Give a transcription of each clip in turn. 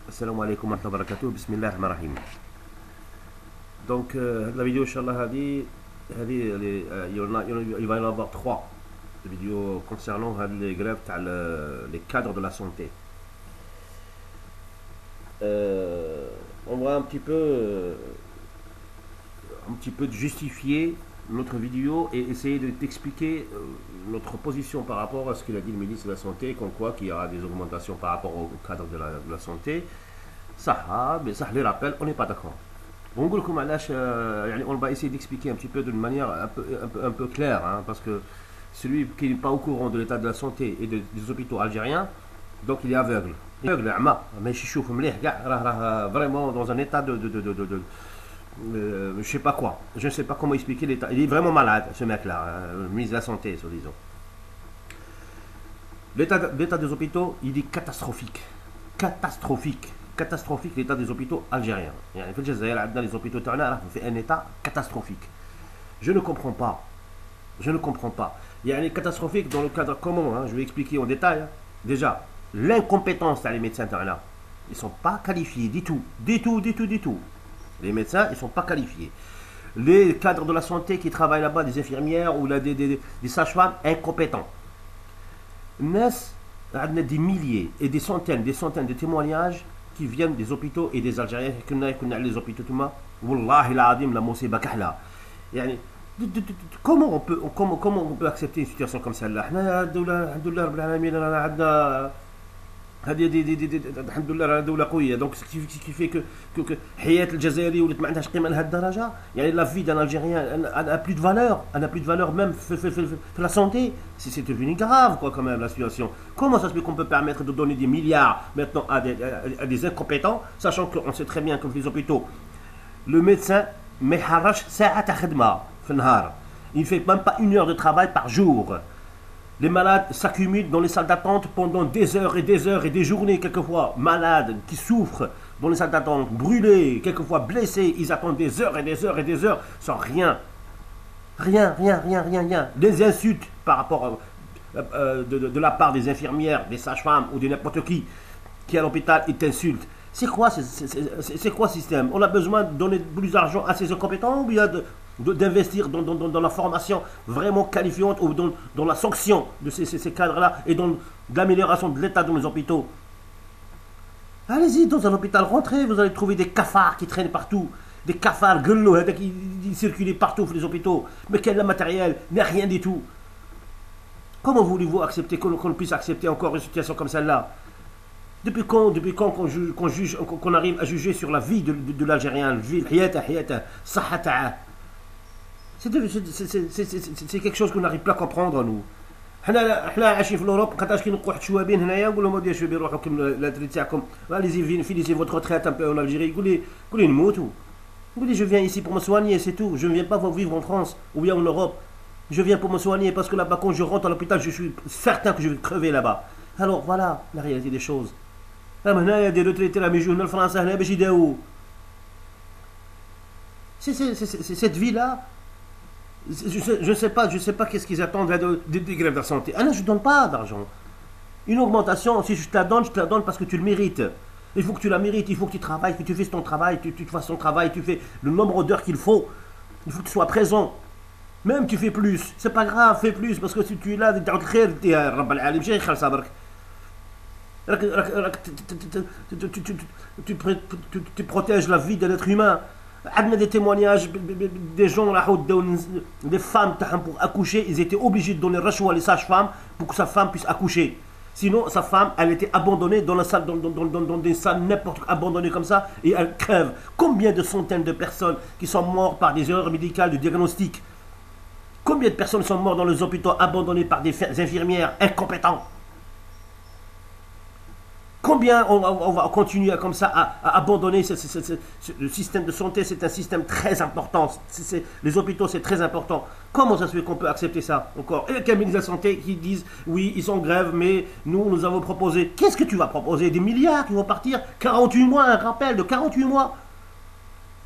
السلام عليكم ورحمة الله وبركاته. بسم الله الرحمن الرحيم. Donc la vidéo inchallah il va y en avoir 3 vidéos concernant les grèves les cadres de la santé. On va un petit peu justifier notre vidéo et essayer d'expliquer notre position par rapport à ce qu'il a dit le ministre de la Santé, comme quoi qu'il y aura des augmentations par rapport au cadre de la santé. Ça, mais ça les rappelle, on n'est pas d'accord. On va essayer d'expliquer un petit peu d'une manière un peu claire, hein, parce que celui qui n'est pas au courant de l'état de la santé et des hôpitaux algériens, donc il est aveugle. Mais vraiment dans un état je sais pas quoi, je ne sais pas comment expliquer l'état. Il est vraiment malade, ce mec-là, le ministre de la Santé, soi-disant. L'état des hôpitaux, il est catastrophique. Catastrophique l'état des hôpitaux algériens. Les hôpitaux fait un état catastrophique. Je ne comprends pas. Il y a un catastrophique dans le cadre comment, hein, je vais expliquer en détail. Hein. Déjà, l'incompétence des médecins internats. Ils ne sont pas qualifiés du tout. Les médecins, ils ne sont pas qualifiés. Les cadres de la santé qui travaillent là-bas, des infirmières ou des sages-femmes, incompétents. Des milliers et des centaines de témoignages qui viennent des hôpitaux et des Algériens. Les hôpitaux, Wallahi l'azim, la musiba kahla. Comment on peut accepter une situation comme celle-là? Donc ce qui fait que la vie d'un Algérien n'a plus de valeur, même la santé, c'est devenu grave quoi quand même la situation. Comment ça se fait qu'on peut permettre de donner des milliards maintenant à des incompétents, sachant qu'on sait très bien que les hôpitaux, le médecin il ne fait même pas 1 heure de travail par jour. Les malades s'accumulent dans les salles d'attente pendant des heures et des journées, quelquefois malades qui souffrent dans les salles d'attente, brûlés, quelquefois blessés, ils attendent des heures sans rien. Des insultes par rapport de la part des infirmières, des sages-femmes ou de n'importe qui à l'hôpital, ils t'insultent. C'est quoi ce système? On a besoin de donner plus d'argent à ces incompétents ou bien d'investir dans la formation vraiment qualifiante ou dans la sanction de ces cadres-là et dans l'amélioration de l'état dans les hôpitaux? Allez-y, dans un hôpital, rentrez, vous allez trouver des cafards qui traînent partout. Des cafards gueulos qui circulent partout dans les hôpitaux. Mais quel est le matériel? N'est rien du tout. Comment voulez-vous accepter qu'on puisse accepter encore une situation comme celle-là? Depuis quand qu'on arrive à juger sur la vie de l'Algérien, c'est quelque chose qu'on n'arrive pas à comprendre nous. حنا عايشين في l'Europe قداش كي نلقوا واحد الشوابين هنايا نقول لهم ودي شوابين روحكم لا دري تاعكم allez-y finissez votre retraite un peu en Algérie يقول لي نموتوا. يقول لي je viens ici pour me soigner, c'est tout. Je ne viens pas vivre en France ou bien en Europe. Je viens pour me soigner parce que là-bas quand je rentre à l'hôpital je suis certain que je vais crever là-bas. Alors voilà la réalité des choses. هنايا دي retraités là يجوا هنا لفرنسا هنا باش يداووا. C'est cette vie-là. Je ne sais pas qu'est-ce qu'ils attendent des grèves de la santé. Ah non, je ne donne pas d'argent. Une augmentation, si je te la donne parce que tu le mérites. Il faut que tu la mérites, il faut que tu travailles, que tu fasses ton travail, tu fasses ton travail, tu fais le nombre d'heures qu'il faut. Il faut que tu sois présent. Même tu fais plus, c'est pas grave, fais plus, parce que si tu es là, tu protèges la vie de l'être humain. On a des témoignages des gens des femmes pour accoucher, ils étaient obligés de donner rachou à les sages-femmes pour que sa femme puisse accoucher. Sinon sa femme elle était abandonnée dans la salle, dans des salles n'importe quoi, abandonnée comme ça et elle crève. Combien de centaines de personnes qui sont mortes par des erreurs médicales de diagnostic? Combien de personnes sont mortes dans les hôpitaux abandonnées par des infirmières incompétentes? Combien on va continuer comme ça à abandonner le système de santé? C'est un système très important. Les hôpitaux, c'est très important. Comment ça se fait qu'on peut accepter ça encore? Et les cabinets de la santé qui disent oui, ils sont en grève, mais nous avons proposé. Qu'est-ce que tu vas proposer? Des milliards qui vont partir? 48 mois, un rappel de 48 mois.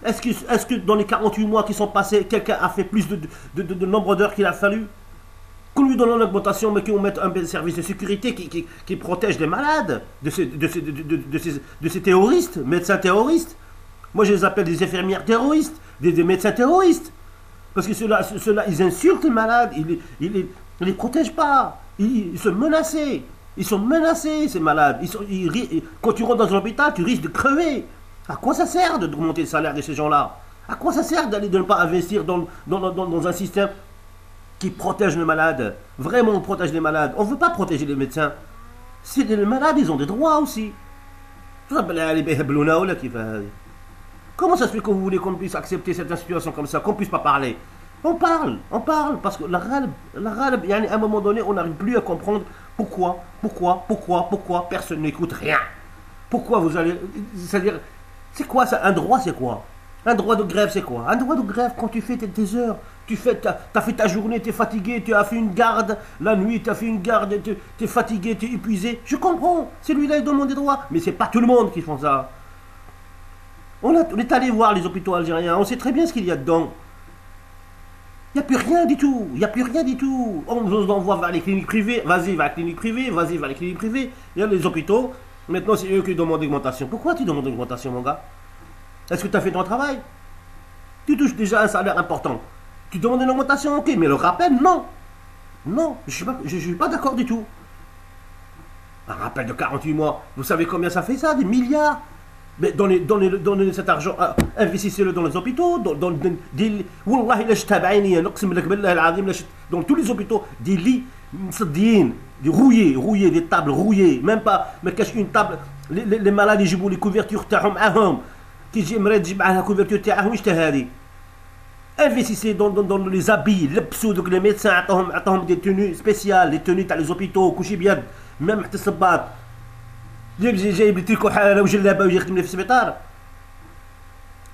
Est-ce que dans les 48 mois qui sont passés, quelqu'un a fait plus de nombre d'heures qu'il a fallu? Qu'on lui donne une augmentation, mais qu'on mette un service de sécurité qui protège les malades de ces terroristes, médecins terroristes. Moi, je les appelle des infirmières terroristes, des médecins terroristes. Parce que ceux-là, ils insultent les malades, ils ne les protègent pas. Ils sont menacés. Ils sont menacés, ces malades. Quand tu rentres dans un hôpital, tu risques de crever. À quoi ça sert d'augmenter le salaire de ces gens-là? À quoi ça sert de ne pas investir dans un système qui protège les malades? Vraiment, on protège les malades. On ne veut pas protéger les médecins. Si les malades, ils ont des droits aussi. Comment ça se fait que vous voulez qu'on puisse accepter cette situation comme ça, qu'on ne puisse pas parler? On parle, parce que l'arabe, à un moment donné, on n'arrive plus à comprendre pourquoi personne n'écoute rien. Pourquoi vous allez... C'est-à-dire, c'est quoi ça? Un droit, c'est quoi? Un droit de grève, c'est quoi? Un droit de grève, quand tu fais tes heures, t'as fait ta journée, t'es fatigué, tu as fait une garde, la nuit, t'as fait une garde, t'es fatigué, t'es épuisé. Je comprends, celui-là, il demande des droits. Mais c'est pas tout le monde qui font ça. On est allé voir les hôpitaux algériens, on sait très bien ce qu'il y a dedans. Il n'y a plus rien du tout, On nous envoie vers les cliniques privées, vas-y, va à la clinique privée, vas-y, va à la clinique privée. Il y a les hôpitaux, maintenant c'est eux qui demandent l'augmentation. Pourquoi tu demandes l'augmentation, mon gars? Est-ce que tu as fait ton travail? Tu touches déjà un salaire important. Tu demandes une augmentation, ok, mais le rappel, non. Non, je ne suis pas d'accord du tout. Un rappel de 48 mois, vous savez combien ça fait ça? Des milliards. Mais donnez cet argent, investissez-le dans les hôpitaux, dans tous les hôpitaux, des lits rouillés, des tables rouillées, même pas, mais cache une table, les malades ils jouent les couvertures تاعهم معاهم, qui j'aimerais تجيب معاها couverture تاعهم واش هذه. Investissez dans les habits, donc les médecins عطاهم des tenues spéciales, les tenues تاع les hôpitaux, كلشي بيض, même حتى الصباط. جايب لي تيكو حاله وجلابه ويجي يخدم لي في السبيطار.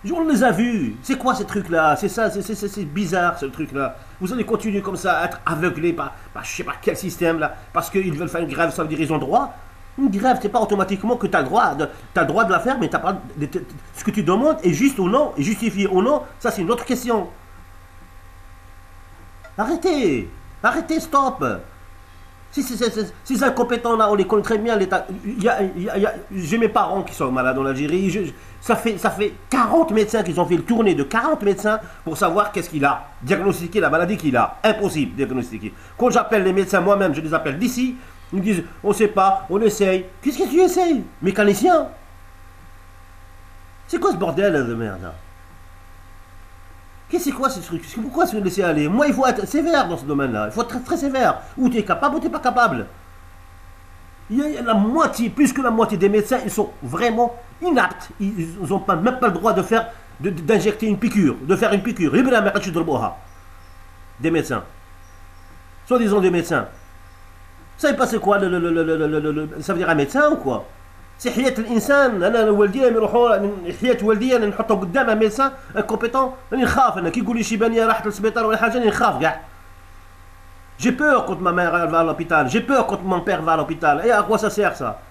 On les a vus. C'est quoi ces trucs-là? C'est ça, c'est bizarre ce truc-là. Vous allez continuer comme ça à être aveuglé par je sais pas quel système là, parce qu'ils veulent faire une grève, ça veut dire ils ont droit. Une grève, c'est pas automatiquement que tu as le droit de la faire, mais t'as pas ce que tu demandes est juste ou non, est justifié ou non, ça c'est une autre question. Arrêtez, stop. Ces incompétents-là, on les connaît très bien. J'ai mes parents qui sont malades en Algérie. Ça fait 40 médecins qui ont fait le tournée de 40 médecins pour savoir qu'est-ce qu'il a. Diagnostiquer la maladie qu'il a. Impossible de diagnostiquer. Quand j'appelle les médecins moi-même, je les appelle d'ici. Ils me disent, on ne sait pas, on essaye. Qu'est-ce que tu essayes? Mécanicien? C'est quoi ce bordel de merde là? C'est quoi ce truc? Pourquoi se laisser aller? Moi, il faut être sévère dans ce domaine-là. Il faut être très, très sévère. Ou tu es capable ou tu n'es pas capable. Il y a la moitié, plus que la moitié des médecins, ils sont vraiment inaptes. Ils n'ont même pas le droit d'injecter une piqûre, de faire une piqûre. Des médecins. Soi-disant des médecins. Ça veut passer quoi? Ça veut dire un médecin ou quoi? C'est حياة الإنسان. أنا والدي يروحوا حياة والدي أنا نحطه قدام un médecin incompétent. أنا نخاف أنا كي يقول لي شيبانية راحت للسبيطار ولا حاجة أنا نخاف كاع. J'ai peur quand ma mère va à l'hôpital. J'ai peur quand mon père va à l'hôpital. Et à quoi ça sert ça?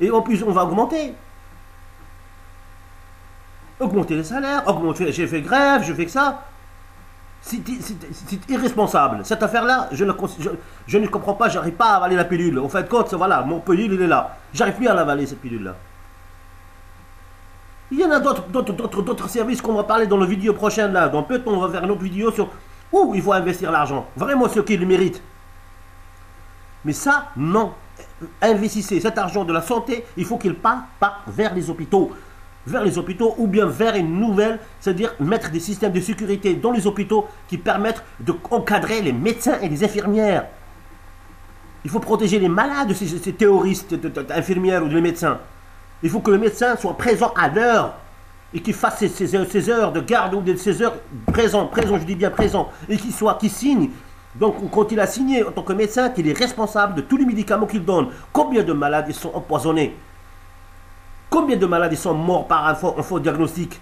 Et en plus on va augmenter. Augmenter les salaires. J'ai fait grève, je fais que ça. C'est irresponsable. Cette affaire-là, je ne comprends pas, j'arrive pas à avaler la pilule. En fait, compte, voilà, mon pilule, il est là. J'arrive plus à l'avaler, cette pilule-là. Il y en a d'autres services qu'on va parler dans la vidéo prochaine, là. Dans peu de temps, on va faire une autre vidéo sur où il faut investir l'argent. Vraiment, ceux qui le méritent. Mais ça, non. Investissez cet argent de la santé, il faut qu'il parte pas vers les hôpitaux. Vers les hôpitaux ou bien vers une nouvelle, c'est-à-dire mettre des systèmes de sécurité dans les hôpitaux qui permettent d'encadrer les médecins et les infirmières. Il faut protéger les malades de ces terroristes, infirmières ou de médecins. Il faut que le médecin soit présent à l'heure et qu'il fasse ses heures de garde ou ses heures présent, je dis bien présent, et qu'il signe. Donc quand il a signé en tant que médecin, qu'il est responsable de tous les médicaments qu'il donne. Combien de malades ils sont empoisonnés? Combien de malades ils sont morts par un faux diagnostic?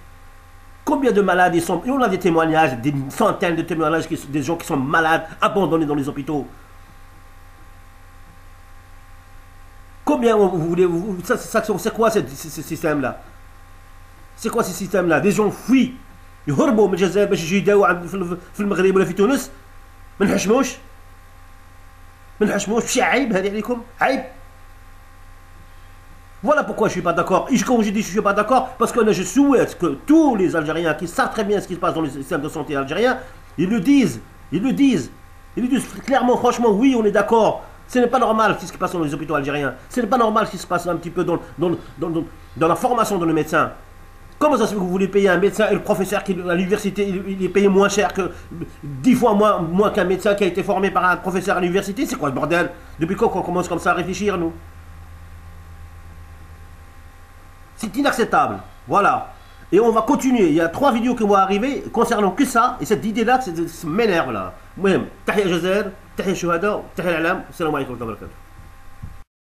Combien de malades ils sont... Et on a des témoignages, des centaines de témoignages des gens qui sont malades, abandonnés dans les hôpitaux. Combien vous voulez... C'est quoi ce système-là? C'est quoi ce système-là? Des gens fuient. يهربوا من الجزائر باش يجيو يداووا في المغرب ولا في تونس. ما نحشموش. ما نحشموش شي عيب هذه عليكم عيب. Voilà pourquoi je ne suis pas d'accord. Et quand je dis que je ne suis pas d'accord, parce que là, je souhaite que tous les Algériens qui savent très bien ce qui se passe dans le système de santé algérien, ils le disent. Ils le disent. Ils le disent clairement, franchement, oui, on est d'accord. Ce n'est pas normal ce qui se passe dans les hôpitaux algériens. Ce n'est pas normal ce qui se passe un petit peu dans la formation de nos médecins. Comment ça se fait que vous voulez payer un médecin et le professeur qui à l'université, il est payé moins cher que 10 fois moins qu'un médecin qui a été formé par un professeur à l'université? C'est quoi ce bordel? Depuis quand on commence comme ça à réfléchir, nous? C'est inacceptable. Voilà. Et on va continuer. Il y a 3 vidéos qui vont arriver concernant que ça. Et cette idée-là, ça m'énerve là. Moi, Tahia Jazair, Tahia Shuhada, Tahia Alam. Salam alaikum wa rahmatullahi wa barakatuh.